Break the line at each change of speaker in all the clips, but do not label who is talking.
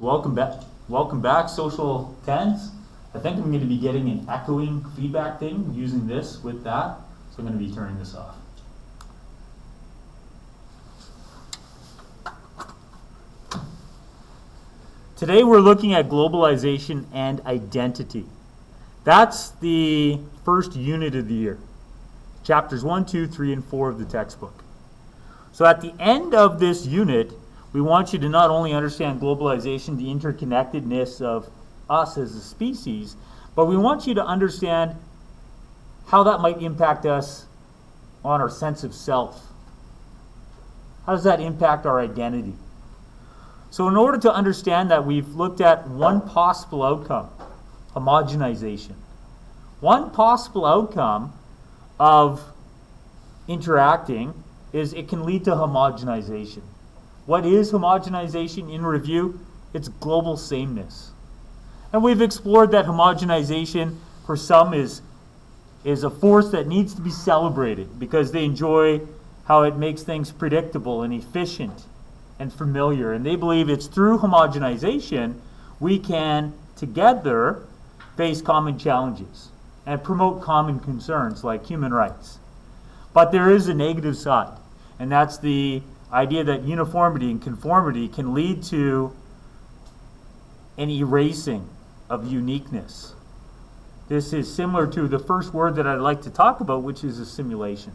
Welcome back, Social 10s. I think I'm going to be getting an echoing feedback thing using this with that, so I'm going to be turning this off. Today we're looking at globalization and identity. That's the first unit of the year. Chapters 1, 2, 3, and 4 of the textbook. So at the end of this unit, we want you to not only understand globalization, the interconnectedness of us as a species, but we want you to understand how that might impact us on our sense of self. How does that impact our identity? So in order to understand that, we've looked at one possible outcome, homogenization. One possible outcome of interacting is it can lead to homogenization. What is homogenization? In review, it's global sameness. And we've explored that homogenization for some is a force that needs to be celebrated because they enjoy how it makes things predictable and efficient and familiar. And they believe it's through homogenization we can together face common challenges and promote common concerns like human rights. But there is a negative side, and that's the idea that uniformity and conformity can lead to an erasing of uniqueness. This is similar to the first word that I'd like to talk about, which is assimilation.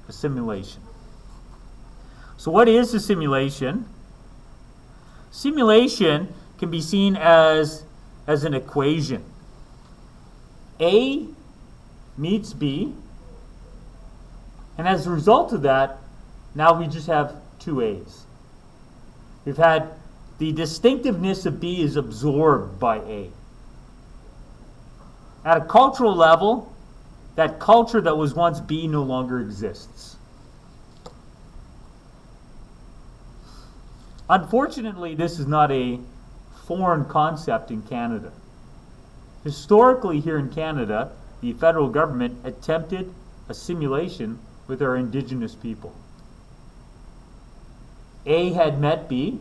Assimilation. So what is assimilation? Assimilation can be seen as an equation. A meets B, and as a result of that, now we just have two A's. We've had the distinctiveness of B is absorbed by A. At a cultural level, that culture that was once B no longer exists. Unfortunately, this is not a foreign concept in Canada. Historically, here in Canada, the federal government attempted assimilation with our Indigenous people. A had met B.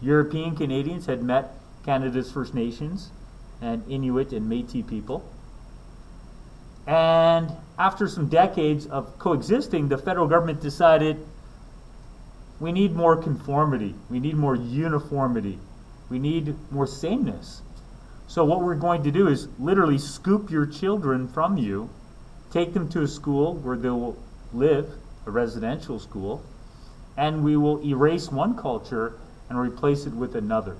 European Canadians had met Canada's First Nations and Inuit and Métis people. And after some decades of coexisting, the federal government decided we need more conformity, we need more uniformity, we need more sameness. So what we're going to do is literally scoop your children from you, take them to a school where they will live, a residential school, and we will erase one culture and replace it with another.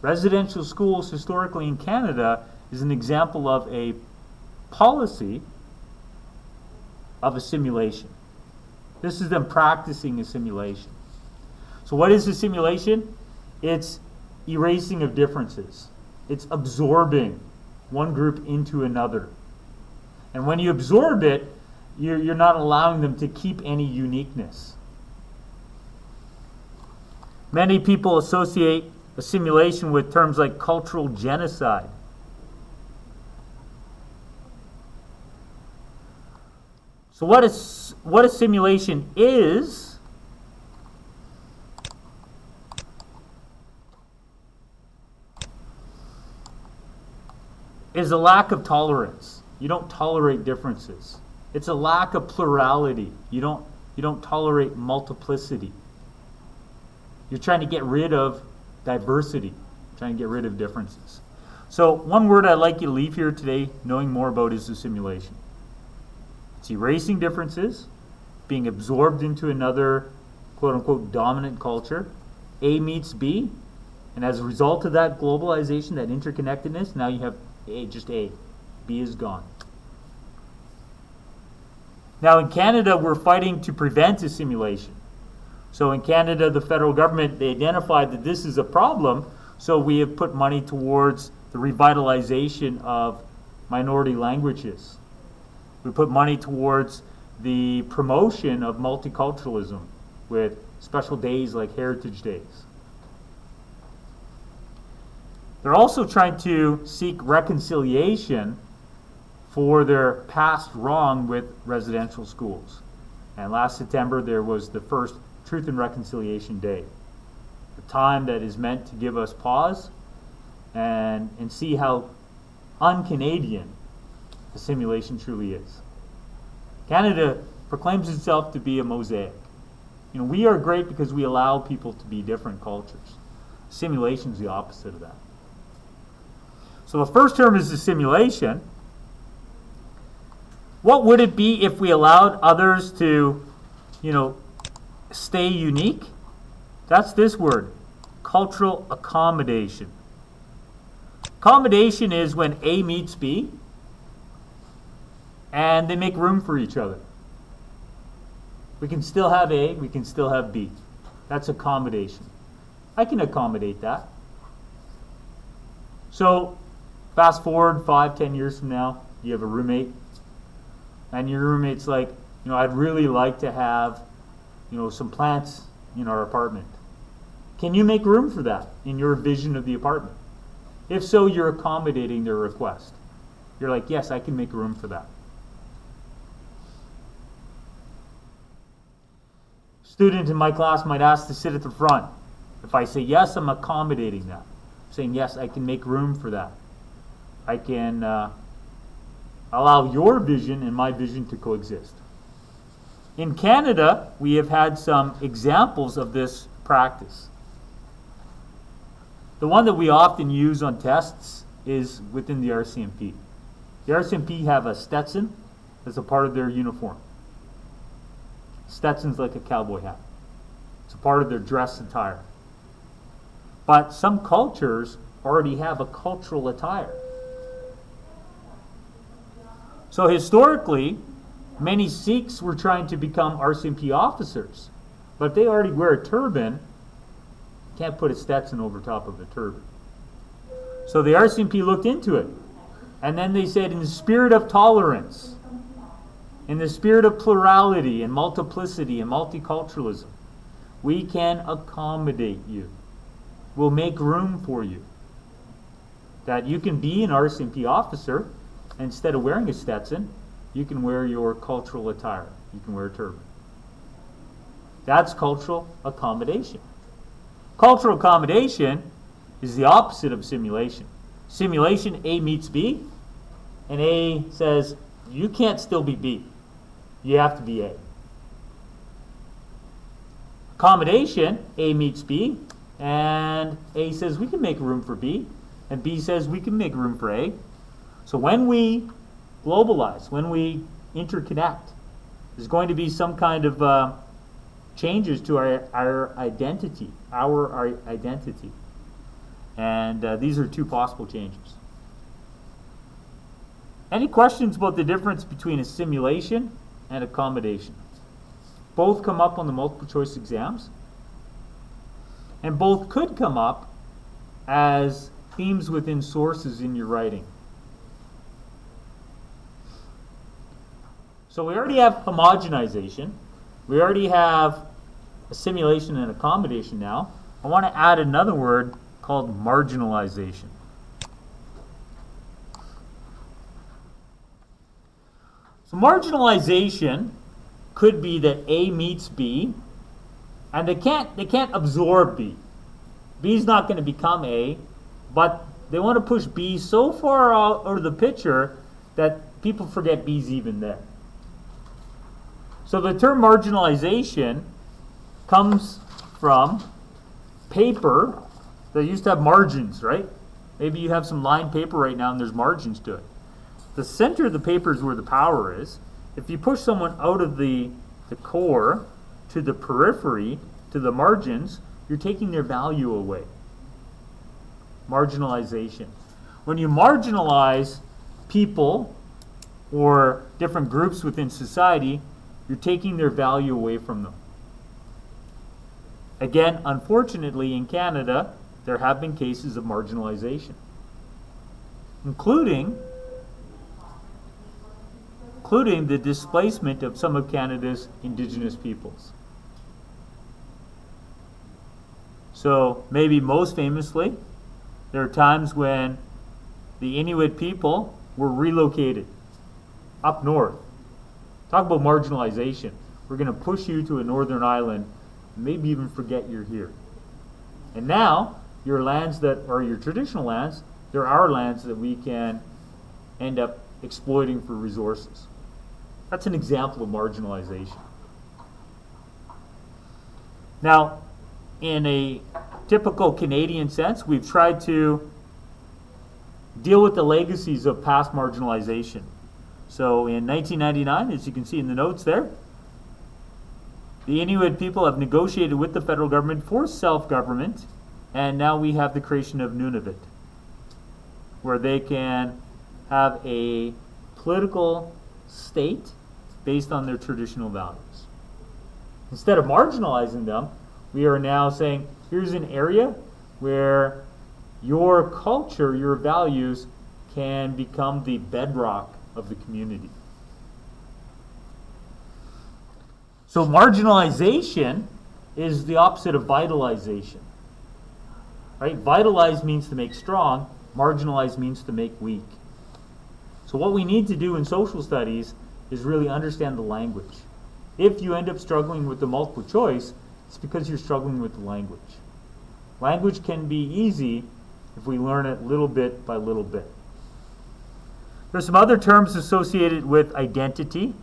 Residential schools historically in Canada is an example of a policy of assimilation. This is them practicing assimilation. So what is assimilation? It's erasing of differences. It's absorbing one group into another. And when you absorb it, you're not allowing them to keep any uniqueness. Many people associate assimilation with terms like cultural genocide. So what assimilation is a lack of tolerance. You don't tolerate differences. It's a lack of plurality. You don't tolerate multiplicity. You're trying to get rid of diversity, trying to get rid of differences. So one word I'd like you to leave here today knowing more about is assimilation. It's erasing differences, being absorbed into another quote-unquote dominant culture. A meets B, and as a result of that globalization, that interconnectedness, now you have just A. B is gone. Now in Canada, we're fighting to prevent assimilation. So in Canada, the federal government, they identified that this is a problem, so we have put money towards the revitalization of minority languages. We put money towards the promotion of multiculturalism with special days like Heritage Days. They're also trying to seek reconciliation for their past wrong with residential schools. And last September, there was the first Truth and Reconciliation Day. The time that is meant to give us pause and see how un-Canadian assimilation truly is. Canada proclaims itself to be a mosaic. We are great because we allow people to be different cultures. Assimilation is the opposite of that. So the first term is assimilation. What would it be if we allowed others to, stay unique? That's this word, cultural accommodation. Accommodation is when A meets B and they make room for each other. We can still have A, we can still have B. That's accommodation. I can accommodate that. So, fast forward 5-10 years from now, you have a roommate, and your roommate's like, I'd really like to have, some plants in our apartment. Can you make room for that in your vision of the apartment? If so, you're accommodating their request. You're like, yes, I can make room for that. Student in my class might ask to sit at the front. If I say yes, I'm accommodating that. I'm saying yes, I can make room for that. I can allow your vision and my vision to coexist. In Canada, we have had some examples of this practice. The one that we often use on tests is within the RCMP. The RCMP have a Stetson as a part of their uniform. Stetson's like a cowboy hat. It's a part of their dress attire. But some cultures already have a cultural attire. So historically, many Sikhs were trying to become RCMP officers. But if they already wear a turban, you can't put a Stetson over top of the turban. So the RCMP looked into it. And then they said, in the spirit of tolerance, in the spirit of plurality and multiplicity and multiculturalism, we can accommodate you. We'll make room for you. That you can be an RCMP officer, and instead of wearing a Stetson, you can wear your cultural attire. You can wear a turban. That's cultural accommodation. Cultural accommodation is the opposite of simulation. Simulation, A meets B, and A says, you can't still be B. You have to be A. Accommodation, A meets B, and A says we can make room for B, and B says we can make room for A. So when we globalize, when we interconnect, there's going to be some kind of changes to our identity, our identity. And these are two possible changes. Any questions about the difference between assimilation and accommodation? Both come up on the multiple choice exams. And both could come up as themes within sources in your writing. So we already have homogenization. We already have assimilation and accommodation now. I want to add another word called marginalization. So marginalization could be that A meets B, and they can't absorb B. B's not going to become A, but they want to push B so far out of the picture that people forget B's even there. So the term marginalization comes from paper that used to have margins, right? Maybe you have some lined paper right now and there's margins to it. The center of the paper is where the power is. If you push someone out of the core to the periphery, to the margins, you're taking their value away. Marginalization. When you marginalize people or different groups within society, you're taking their value away from them. Again, unfortunately, in Canada, there have been cases of marginalization, including the displacement of some of Canada's Indigenous peoples. So maybe most famously, there are times when the Inuit people were relocated up north. Talk about marginalization. We're going to push you to a northern island, maybe even forget you're here. And now, your lands that are your traditional lands, they're our lands that we can end up exploiting for resources. That's an example of marginalization. Now, in a typical Canadian sense, we've tried to deal with the legacies of past marginalization. So in 1999, as you can see in the notes there, the Inuit people have negotiated with the federal government for self-government, and now we have the creation of Nunavut, where they can have a political state based on their traditional values. Instead of marginalizing them, we are now saying, here's an area where your culture, your values, can become the bedrock of the community. So marginalization is the opposite of vitalization. Right? Vitalize means to make strong, marginalize means to make weak. So what we need to do in social studies is really understand the language. If you end up struggling with the multiple choice, it's because you're struggling with the language. Language can be easy if we learn it little bit by little bit. There's some other terms associated with identity.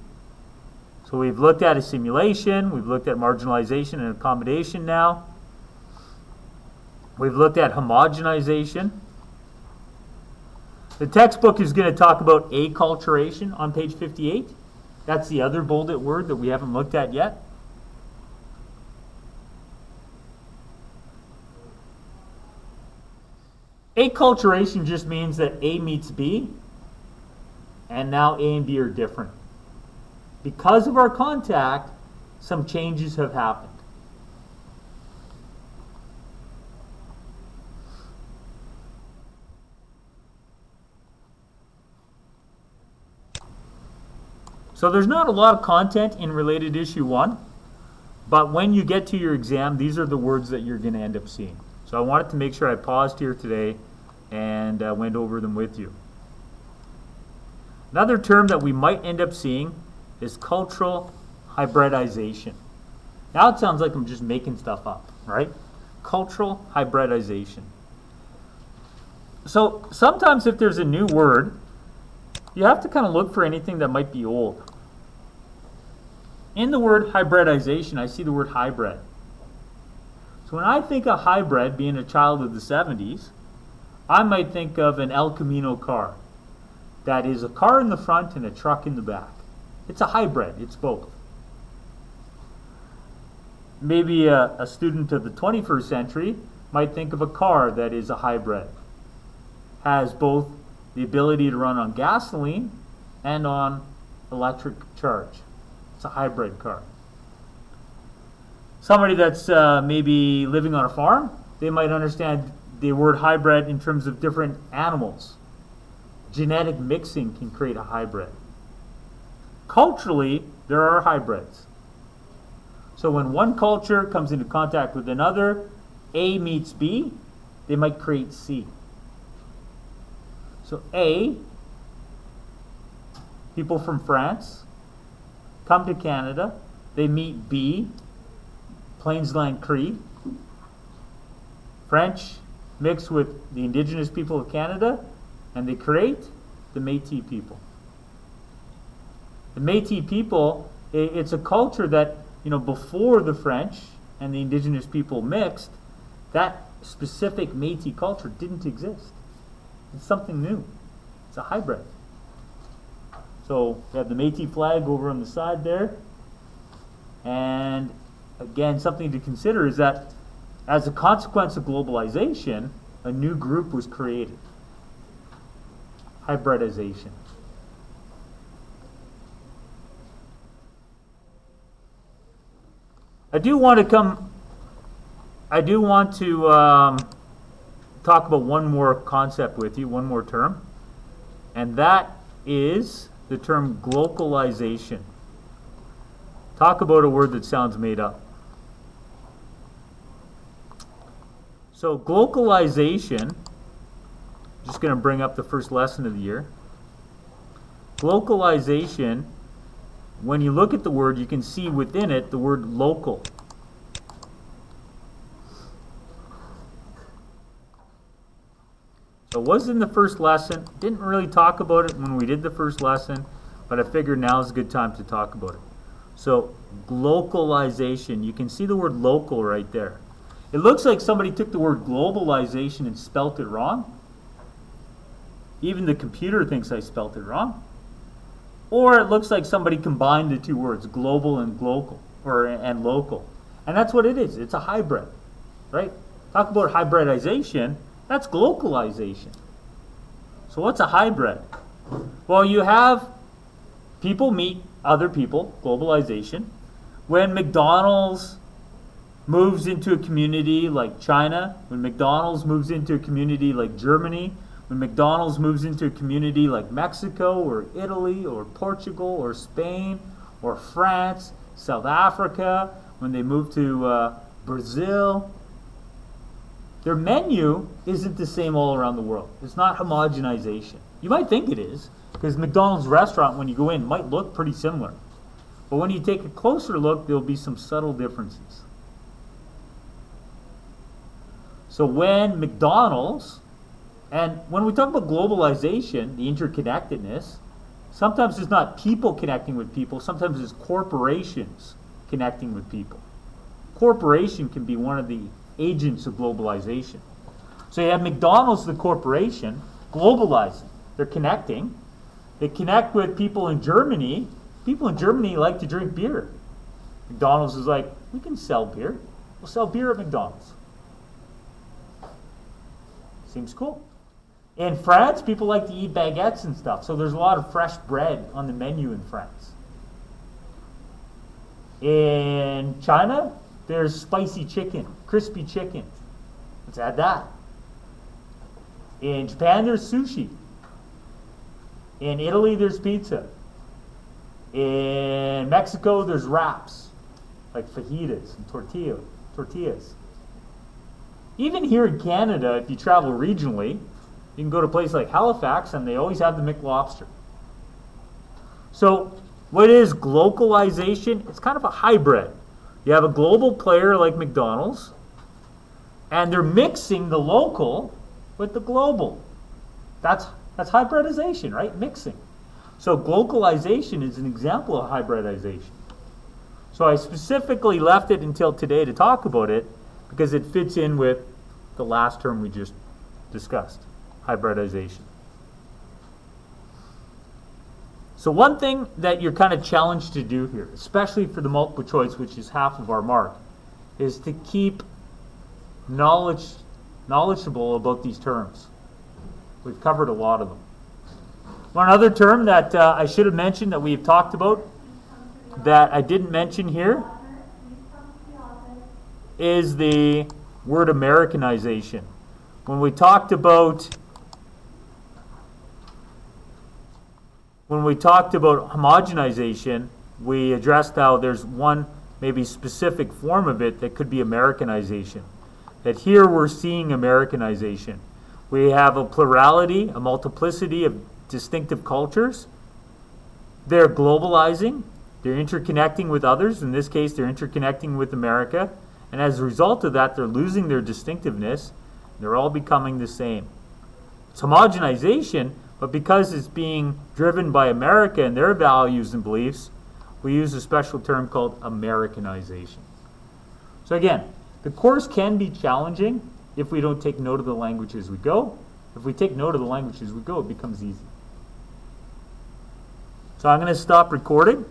So we've looked at assimilation, we've looked at marginalization and accommodation now. We've looked at homogenization. The textbook is going to talk about acculturation on page 58. That's the other bolded word that we haven't looked at yet. Acculturation just means that A meets B, and now A and B are different. Because of our contact, some changes have happened. So there's not a lot of content in related issue 1, but when you get to your exam, these are the words that you're going to end up seeing. So I wanted to make sure I paused here today and went over them with you. Another term that we might end up seeing is cultural hybridization. Now it sounds like I'm just making stuff up, right? Cultural hybridization. So sometimes if there's a new word, you have to kind of look for anything that might be old. In the word hybridization, I see the word hybrid. So when I think of hybrid, being a child of the 70s, I might think of an El Camino car. That is a car in the front and a truck in the back. It's a hybrid, it's both. Maybe a student of the 21st century might think of a car that is a hybrid. Has both the ability to run on gasoline and on electric charge. It's a hybrid car. Somebody that's maybe living on a farm, they might understand the word hybrid in terms of different animals. Genetic mixing can create a hybrid. Culturally, there are hybrids. So when one culture comes into contact with another, A meets B, they might create C. So A, people from France, come to Canada, they meet B, Plainsland Cree. French mix with the indigenous people of Canada, and they create the Métis people. The Métis people, it's a culture that, before the French and the indigenous people mixed, that specific Métis culture didn't exist. It's something new. It's a hybrid. So we have the Métis flag over on the side there. And again, something to consider is that as a consequence of globalization, a new group was created. Hybridization. I do want to talk about one more concept with you, one more term, and that is the term glocalization. Talk about a word that sounds made up. So glocalization, just going to bring up the first lesson of the year. Glocalization, when you look at the word, you can see within it the word local. It was in the first lesson. Didn't really talk about it when we did the first lesson, but I figured now is a good time to talk about it. So, glocalization. You can see the word local right there. It looks like somebody took the word globalization and spelt it wrong. Even the computer thinks I spelt it wrong. Or it looks like somebody combined the two words, global and local, and local. And that's what it is. It's a hybrid, right? Talk about hybridization. That's glocalization. So what's a hybrid? Well, you have people meet other people, globalization. When McDonald's moves into a community like China, when McDonald's moves into a community like Germany, when McDonald's moves into a community like Mexico or Italy or Portugal or Spain or France, South Africa, when they move to Brazil, their menu isn't the same all around the world. It's not homogenization. You might think it is, because McDonald's restaurant, when you go in, might look pretty similar. But when you take a closer look, there'll be some subtle differences. So when McDonald's, and when we talk about globalization, the interconnectedness, sometimes it's not people connecting with people, sometimes it's corporations connecting with people. Corporation can be one of the agents of globalization. So you have McDonald's, the corporation, globalizing. They're connecting. They connect with people in Germany. People in Germany like to drink beer. McDonald's is like, we can sell beer. We'll sell beer at McDonald's. Seems cool. In France, people like to eat baguettes and stuff, so there's a lot of fresh bread on the menu in France. In China, there's spicy chicken, crispy chicken. Let's add that. In Japan, there's sushi. In Italy, there's pizza. In Mexico, there's wraps, like fajitas and tortillas. Even here in Canada, if you travel regionally, you can go to a place like Halifax, and they always have the McLobster. So, what is glocalization? It's kind of a hybrid. You have a global player like McDonald's, and they're mixing the local with the global. That's hybridization, right? Mixing. So glocalization is an example of hybridization. So I specifically left it until today to talk about it because it fits in with the last term we just discussed, hybridization. So one thing that you're kind of challenged to do here, especially for the multiple choice, which is half of our mark, is to keep knowledgeable about these terms. We've covered a lot of them. One other term that I should have mentioned that we've talked about that I didn't mention here is the word Americanization. When we talked about homogenization, we addressed how there's one maybe specific form of it that could be Americanization. That here we're seeing Americanization. We have a plurality, a multiplicity of distinctive cultures. They're globalizing. They're interconnecting with others. In this case, they're interconnecting with America. And as a result of that, they're losing their distinctiveness. They're all becoming the same. It's homogenization, but because it's being driven by America and their values and beliefs, we use a special term called Americanization. So again, the course can be challenging if we don't take note of the language as we go. If we take note of the language as we go, it becomes easy. So I'm going to stop recording.